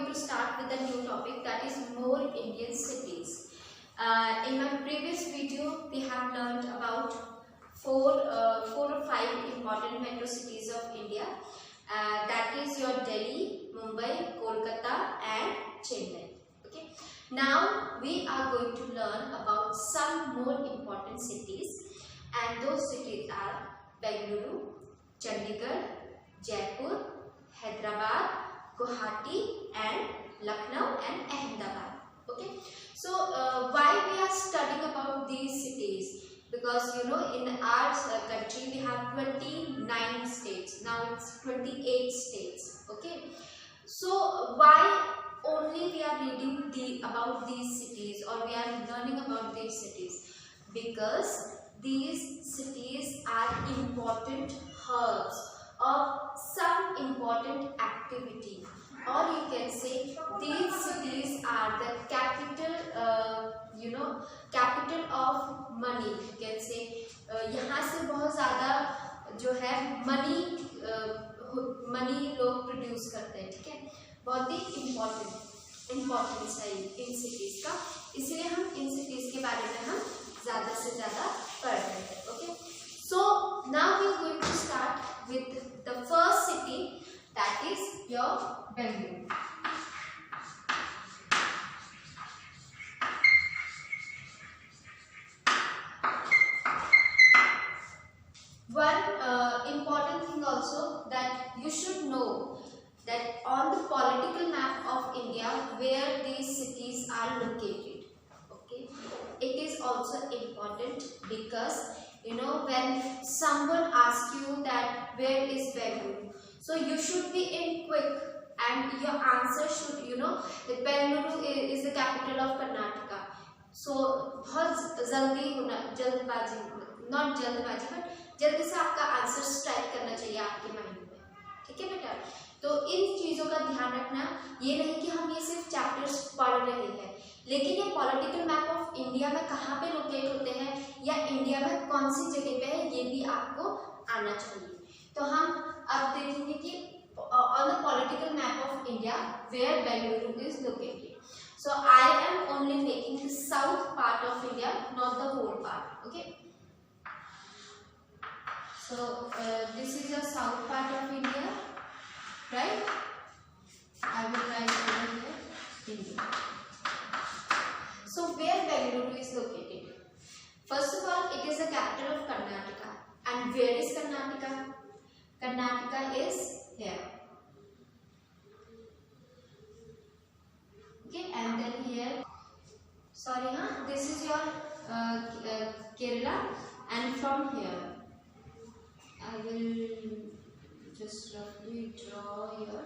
to start with a new topic, that is more Indian cities. In my previous video, we have learned about four or five important metro cities of India. That is your Delhi, Mumbai, Kolkata, and Chennai. Okay. Now we are going to learn about some more important cities, and those cities are Bengaluru, Chandigarh, Jaipur, Hyderabad, Guwahati, and Lucknow and Ahmedabad. Okay, so why we are studying about these cities? Because you know, in our country we have 29 states. Now it's 28 states. Okay, so why only we are reading about these cities, or we are learning about these cities? Because these cities are important hubs of some important activity, or you can say these cities are the capital, capital of money. You can say यहाँ से बहुत ज़्यादा जो है money लोग produce करते हैं, ठीक है, बहुत ही इम्पोर्टेंस है इन सिटीज़ का, इसलिए हम इन सिटीज़ के बारे में हम ज़्यादा से ज़्यादा पढ़ रहे हैं. Okay, so now we are going to start with the first city, that is your Bengaluru. One important thing also that you should know, that on the political map of India where these cities are located. Okay, it is also important because you know, when someone asks you that where is Bengaluru, so you should be in quick, and your answer should, you know, that Bengaluru is the capital of Karnataka. So बहुत जल्दी होना, जल्दबाजी, not जल्दबाजी, but जल्दी से आपका answer strike करना चाहिए आपके माइंड में, ठीक है बेटा. तो इन चीज़ों का ध्यान रखना, ये नहीं कि हम ये सिर्फ चैप्टर्स पढ़ रहे हैं, लेकिन ये पॉलिटिकल मैप ऑफ इंडिया में कहाँ पे लोकेट होते हैं या इंडिया में कौन सी जगह पे है, ये भी आपको आना चाहिए. तो हम अब देखेंगे कि on the political map of India where Bengaluru is located. So I am only making the south part of India, not the whole part. Okay, so this is the south part of India, right? I will write over here India. So where Bengaluru is located? First of all, it is the capital of Karnataka. And where is Karnataka? Karnataka is here. Okay, and then here, sorry, this is your Kerala, and from here I will just roughly draw here.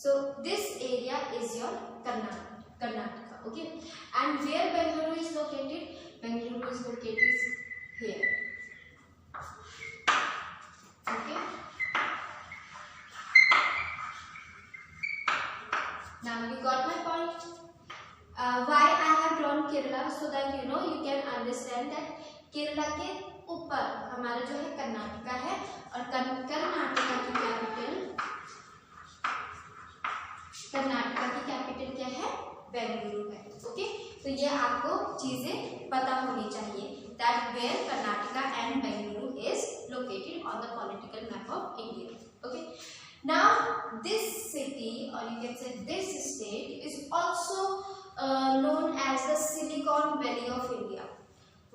So this area is your Karnataka, okay. And where Bengaluru is located? Bengaluru is located here, okay. Now you got my point. Why I have drawn Kerala? So that you know, you can understand that Kerala के ऊपर हमारा जो है कर्नाटका है, और कर्नाटका की capital क्या है? बेंगलुरु है. ओके, तो ये आपको चीजें पता होनी चाहिए, that where Karnataka and Bengaluru is located on the political map of India. Okay, now this city, or you can say this state, is also known as the Silicon Valley of India.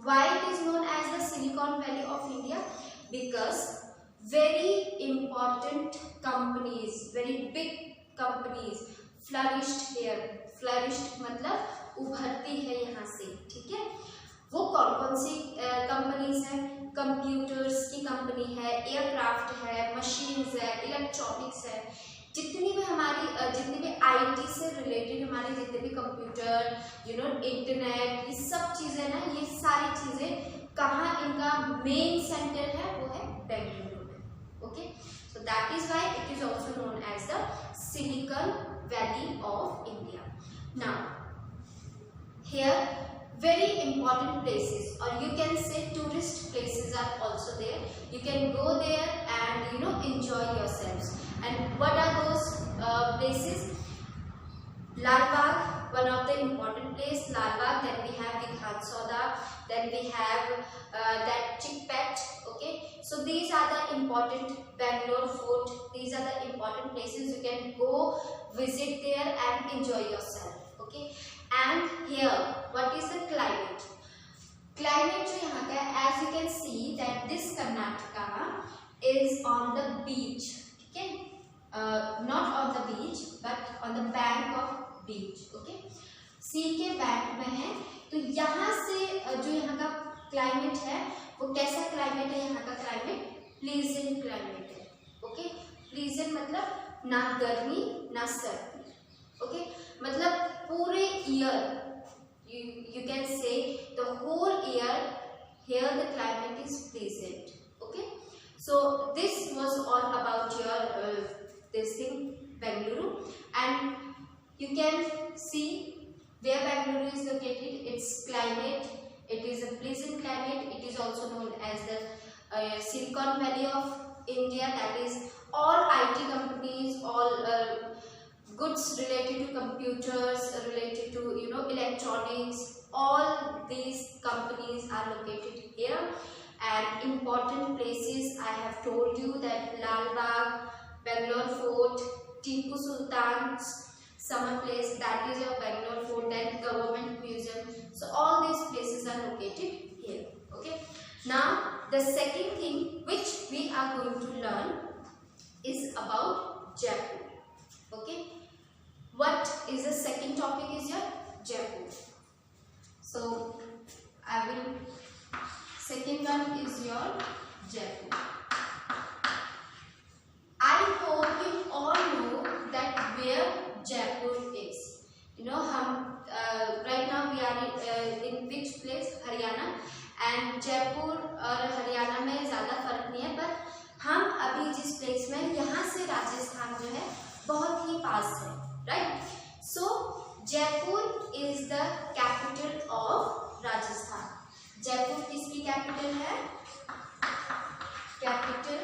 Why it is known as the Silicon Valley of India? Because very important companies, very big companies flourished here. Flourished मतलब उभरती है यहाँ से, ठीक है. वो कौन कौन सी कंपनीज हैं? कंप्यूटर्स की कंपनी है, एयरक्राफ्ट है, मशीन्स है, इलेक्ट्रॉनिक्स है, जितनी भी आईटी से रिलेटेड हमारे जितने भी कंप्यूटर, यू नो, इंटरनेट, ये सब चीज़ें ना, ये सारी चीज़ें कहाँ इनका मेन सेंटर है? वो है बेंगलुरु में. Okay, so that is why it is also known as the Silicon Valley of India. Now here very important places, or you can say tourist places are also there. You can go there and you know, enjoy yourselves. And what are those places? Lal Bagh, one of the important place, Lal Bagh. Then we have Vidhan Soda. Then we have that Chickpet. Okay, so these are the important Bangalore Fort. These are the important places you can go visit there and enjoy yourself. Okay, and here what is the climate? Climate जो यहाँ का, as you can see that this Karnataka is on the beach. ठीक है, not on the beach but on the bank of beach. Okay, सी के bank में है. तो यहाँ से जो यहाँ का क्लाइमेट है वो कैसा क्लाइमेट है? यहाँ का क्लाइमेट प्लीजेंट क्लाइमेट है. ओके, प्लीजेंट मतलब ना गर्मी ना सर्दी. ओके, मतलब पूरे year you can say the whole year here the climate is pleasant. Okay, so this was all about your this thing Bengaluru, and you can see where Bengaluru is located, its climate. It is a pleasant climate. It is also known as the Silicon Valley of India. That is all IT companies, all goods related to computers, related to electronics, all these companies are located here. And important places I have told you that Lal Bagh, Bangalore Fort, Tipu Sultan's summer place, that is your Bangalore Fort, then Government Museum. So all these places are located here. Okay, now the second thing which we are going to learn is about Jaipur. Okay, what is the second topic is your Jaipur. So I will, second one is your Jaipur. I hope you all know that where Jaipur is. हम right now we are in which place? Haryana. And Jaipur और हरियाणा में ज़्यादा फर्क नहीं है, पर हम अभी जिस प्लेस में, यहाँ से राजस्थान जो है बहुत ही पास है. Right? So Jaipur is the capital of Rajasthan. Jaipur किसकी कैपिटल है? Capital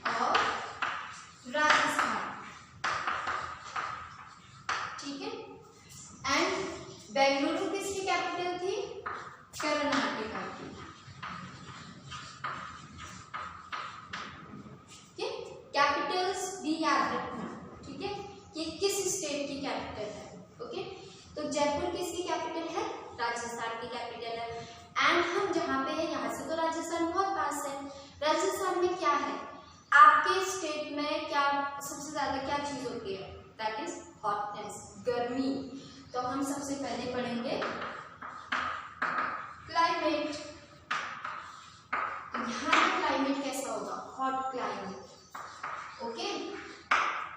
of Rajasthan. ठीक है. एंड बेंगलुरु किसकी कैपिटल थी? कर्नाटका की. कैपिटल्स भी याद रखना. ठीक है, कि किस स्टेट की कैपिटल है. ओके, तो जयपुर किसकी कैपिटल है? राजस्थान की कैपिटल है. एंड हम जहाँ पे है यहाँ से तो राजस्थान बहुत पास है. राजस्थान में क्या है? आपके स्टेट में क्या सबसे ज्यादा क्या चीज होती है? दैट इज हॉटनेस, गर्मी. तो हम सबसे पहले पढ़ेंगे क्लाइमेट. यहाँ का क्लाइमेट कैसा होगा? Hot climate. ओके,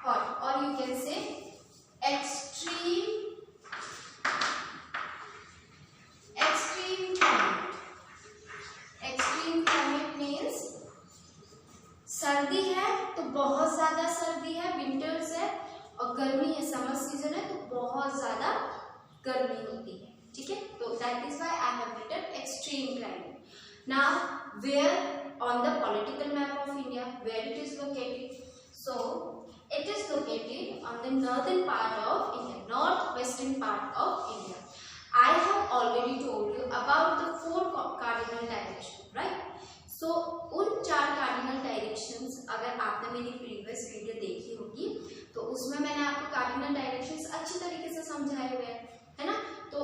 हॉट, और यू कैन से extreme climate. Extreme climate means सर्दी है तो बहुत ज्यादा सर्दी है, विंटर्स है, और गर्मी है, समर सीजन है, तो बहुत ज्यादा गर्मी होती है. ठीक है, तो that is why I have written extreme climate. Now where on the political map of India where it is located? So it is located on the northern part of India, northwestern part of India. I have already told you about the 4 cardinal directions, right? So उन 4 cardinal directions अगर आपने मेरी previous video देखी होगी तो उसमें मैंने आपको cardinal directions अच्छी तरीके से समझाए हुए हैं, है ना? तो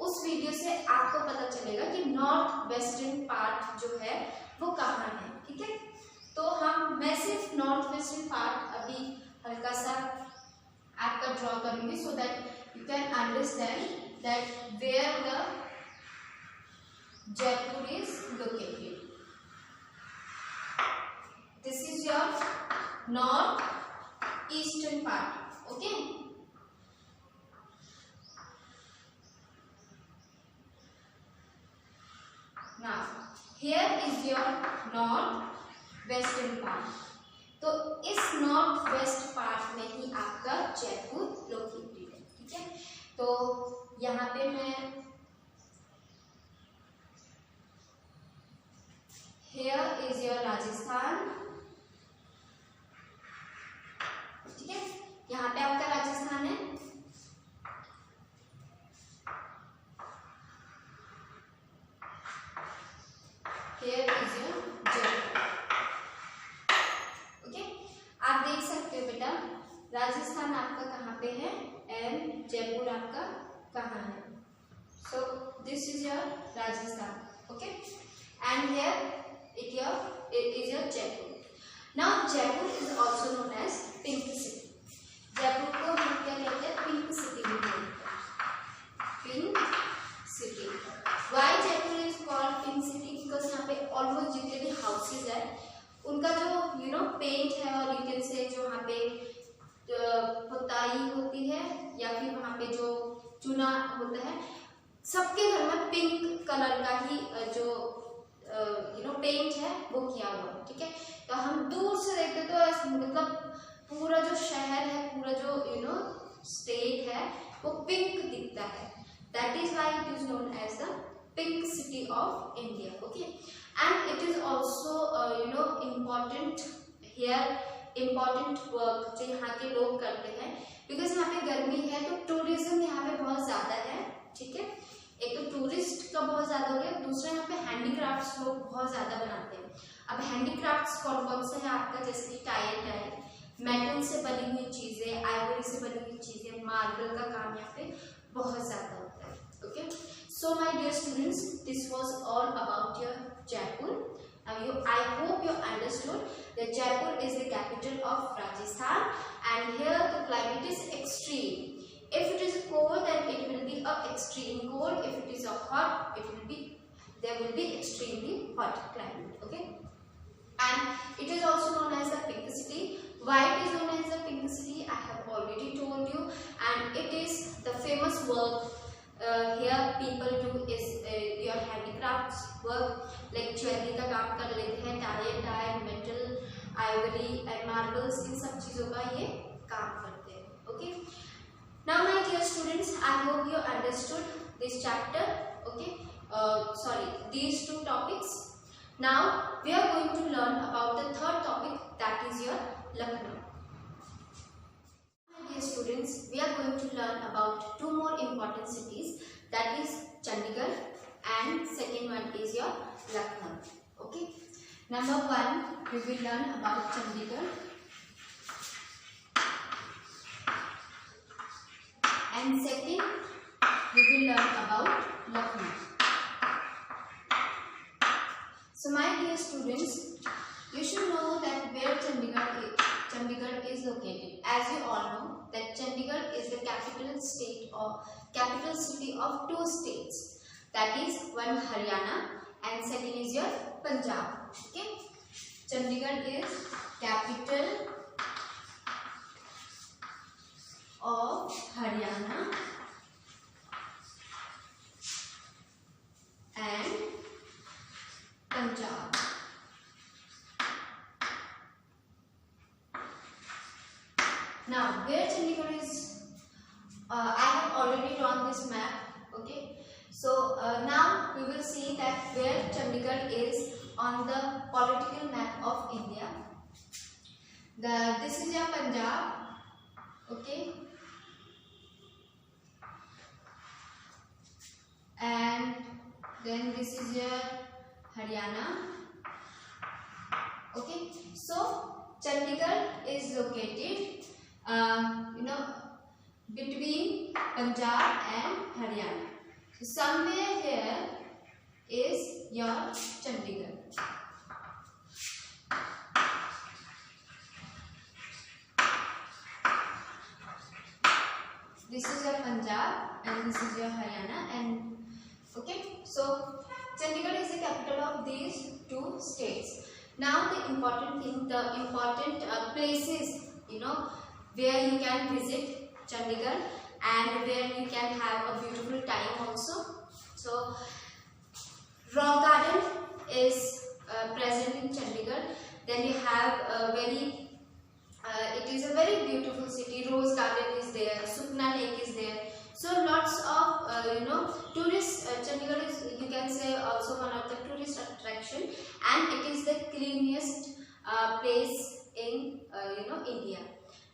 उस वीडियो से आपको पता चलेगा कि नॉर्थ वेस्टर्न पार्ट जो है वो कहाँ है. ठीक है, तो मैं सिर्फ नॉर्थ वेस्टर्न पार्ट अभी हल्का सा आपका ड्रॉ करूंगी, so that you can understand that where the Jaipur is located. This is your north eastern part. Okay, now here is your north western part. तो इस नॉर्थ वेस्ट पार्ट में ही आपका Jaipur located है. ठीक है, तो यहाँ पे मैं हियर इज योर राजस्थान. ठीक है, यहाँ पे आपका राजस्थान है. राजस्थान आपका कहाँ पे है एंड जयपुर आपका कहाँ है. So this is your Rajasthan, okay, and here it is your Jaipur. Now Jaipur is also known as Pink City. Jaipur को हम क्या कहते हैं, पिंक सिटी भी बोलते हैं, pink city. Why Jaipur is called Pink City? Because यहाँ पे ऑलमोस्ट जितने भी हाउसेज है उनका जो पेंट है और यू कैन से जो यहाँ पे पुताई होती है या फिर वहाँ पे जो चुना होता है, सबके घर में पिंक कलर का ही जो पेंट है वो किया हुआ है. ठीक है, तो हम दूर से देखते तो मतलब पूरा जो शहर है, पूरा जो स्टेट है वो पिंक दिखता है. That is why it is known as the pink city of India. Okay, and it is also important here, important work जो यहाँ के लोग करते हैं, बिकॉज यहाँ पे गर्मी है तो टूरिज्म यहाँ पे बहुत ज़्यादा है. ठीक है, एक तो टूरिस्ट का बहुत ज़्यादा हो गया, दूसरा यहाँ पे हैंडीक्राफ्ट्स लोग बहुत ज़्यादा बनाते हैं. अब हैंडीक्राफ्ट्स कौन कौन से है आपका, जैसे कि टाइल, मेटल से बनी हुई चीज़ें, आइवरी से बनी हुई चीज़ें, मार्बल का काम यहाँ पे बहुत ज़्यादा होता है. Okay, so my dear students, this was all about your Jaipur. I hope you understood that Jaipur is the capital of Rajasthan, and here the climate is extreme. If it is cold, then it will be a extreme cold. If it is a hot, there will be extremely hot climate. Okay, and it is also known as the Pink City. Why it is known as the Pink City, I have already told you, and it is the famous work here people do is your handicrafts work, like jewellery का काम कर लेते हैं, tie, metal, ivory and marbles, इन सब चीज़ों का ये काम करते हैं. Okay, now my dear students, I hope you understood this chapter. Okay, sorry, these two topics. Now we are going to learn about the third topic, that is your Lucknow. Dear students, we are going to learn about two more important cities, that is Chandigarh and second one is your Lucknow. Okay, number one we will learn about Chandigarh and second we will learn about Lucknow. So my dear students, you should know that where Chandigarh is located. As you all know that Chandigarh is the capital city of two states, that is one Haryana and second is your Punjab. Okay, Chandigarh is capital of Haryana and Punjab. Now where Chandigarh is, I have already drawn this map. Okay, so now we will see that where Chandigarh is on the political map of India. This is your Punjab. Okay, and then this is your Haryana. Okay, so Chandigarh is located between Punjab and Haryana. So somewhere here is your Chandigarh. This is your Punjab and this is your Haryana, and okay, so Chandigarh is the capital of these two states. Now the important thing, the important places where you can visit Chandigarh and where you can have a beautiful time also. So Rock Garden is present in Chandigarh. Then you have it is a very beautiful city. Rose Garden is there, Sukna Lake is there. So lots of tourists. Chandigarh is, you can say, also one of the tourist attraction, and it is the cleanest place in India.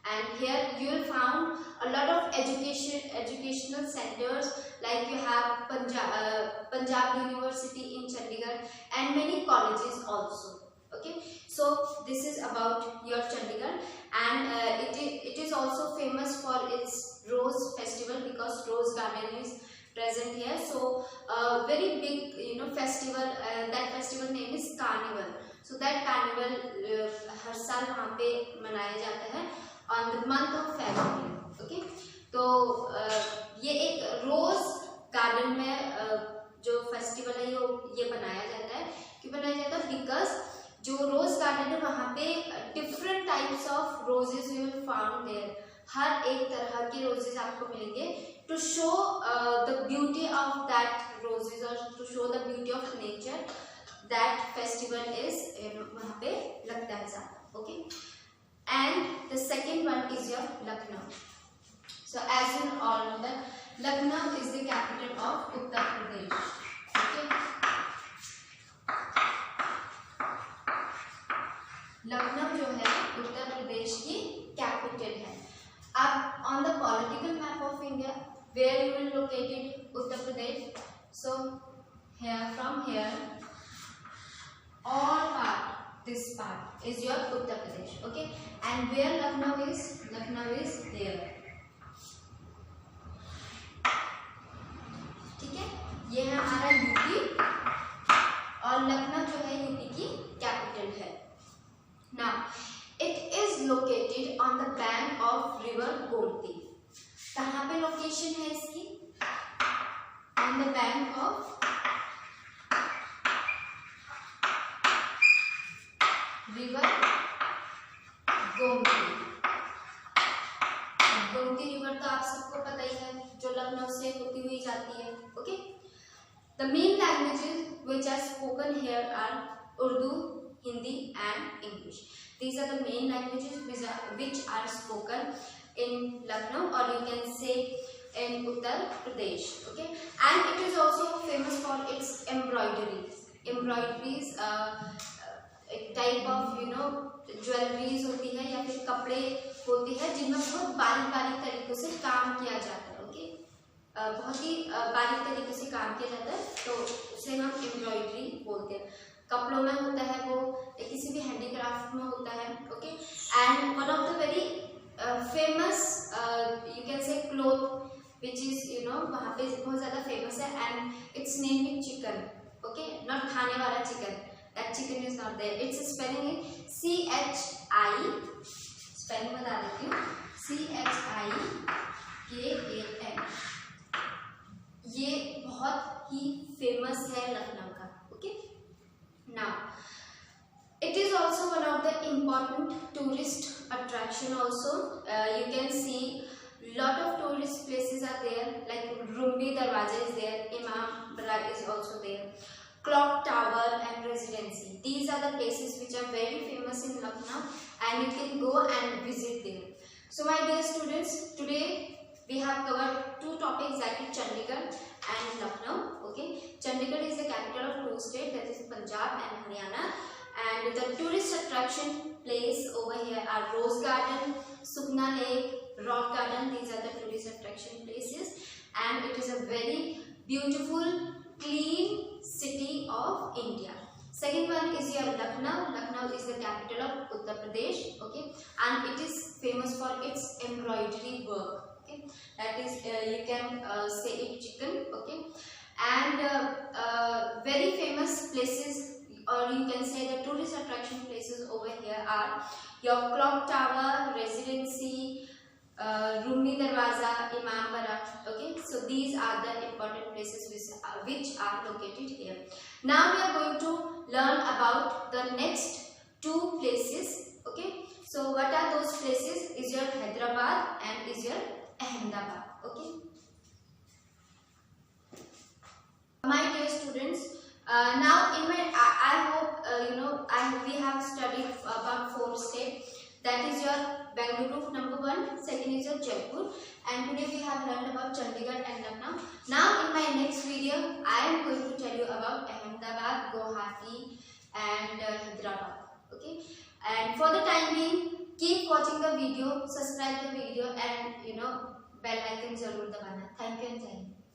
And here you will find a lot of educational centers, like you have Punjab University in Chandigarh and many colleges also. Okay, so this is about your Chandigarh, and it is also carnival हर साल वहाँ पे मनाया जाता है on the month of February. Okay, तो ये एक रोज गार्डन में जो फेस्टिवल है ये बनाया जाता है। क्यों बनाया जाता है? बिकॉज जो रोज गार्डन है वहाँ पे different types of roses you will found there, हर एक तरह के रोजेज आपको मिलेंगे to show the beauty of that roses और to show the beauty of nature that festival is वहाँ पे लगता है ज़्यादा। Okay, and the second one is your Lucknow. So as in all know that Lucknow is the capital of Uttar Pradesh. Okay, Lucknow जो है उत्तर प्रदेश की कैपिटल है। अब on the political map of India where you will located Uttar Pradesh, so here from here all part, this part is your Uttar Pradesh. Okay, and where Lucknow is? Lucknow is there. ठीक है, ये है हमारा UP और लखनऊ जो है UP की capital है। Now it is located on the bank of river Gomti. कहाँ पे लोकेशन है इसकी? On the bank of river Gomti. Gomti river तो आप सबको पता ही है, जो लखनऊ से होती हुई जाती है। Okay, the main languages which are spoken here are Urdu, Hindi and English. These are the main languages which are spoken in Lucknow और you can say in Uttar Pradesh. Okay, and it is also famous for its embroideries, एक टाइप ऑफ jewelleries होती है या फिर कपड़े होती है जिनमें बहुत बारीक बारीक तरीकों से काम किया जाता है। ओके, बहुत ही बारीक तरीके से काम किया जाता है, तो उसे हम एम्ब्रॉयडरी बोलते हैं। कपड़ों में होता है वो, किसी भी हैंडीक्राफ्ट में होता है। Okay, and one of the very famous you can से क्लोथ विच इज वहाँ पे बहुत ज़्यादा फेमस है and it's name is chicken. Okay, not खाने वाला chicken, that chicken is not there, its spelling is CHI, spelling बता देती हूँ, CHIKAN। ये बहुत ही फेमस है लखनऊ का। Okay, now it is also one of the important tourist attraction also. You can see lot of tourist places are there, like Rumbi Darwaza is there, Imam Bara is also there, Clock Tower and Residency. These are the places which are very famous in Lucknow and you can go and visit there. So my dear students, today we have covered two topics, that is Chandigarh and Lucknow. Okay, Chandigarh is the capital of two states, that is Punjab and Haryana, and the tourist attraction place over here are Rose Garden, Sukna Lake, Rock Garden. These are the tourist attraction places and it is a very beautiful, clean city of India. Second one is your Lucknow. Lucknow is the capital of Uttar Pradesh. Okay, and it is famous for its embroidery work. Okay, that is you can say it chicken. Okay, and very famous places, or you can say the tourist attraction places over here are your Clock Tower, Residency, Rumbi Darwaza, Imam Bara. Okay, so these are the important places which are located here. Now we are going to learn about the next two places. Okay, so what are those places? Is your Hyderabad and is your Ahmedabad. Okay, my dear students, now in my I hope we have studied about 4 states. That is your Bengaluru number 1, second is your Jaipur, and today we have learned about Chandigarh and Lucknow. Now in my next video I am going to tell you about Ahmedabad, Guwahati and Hyderabad. Okay, and for the time being keep watching the video, subscribe the video and bell icon जरूर दबाना। Thank you and thank you.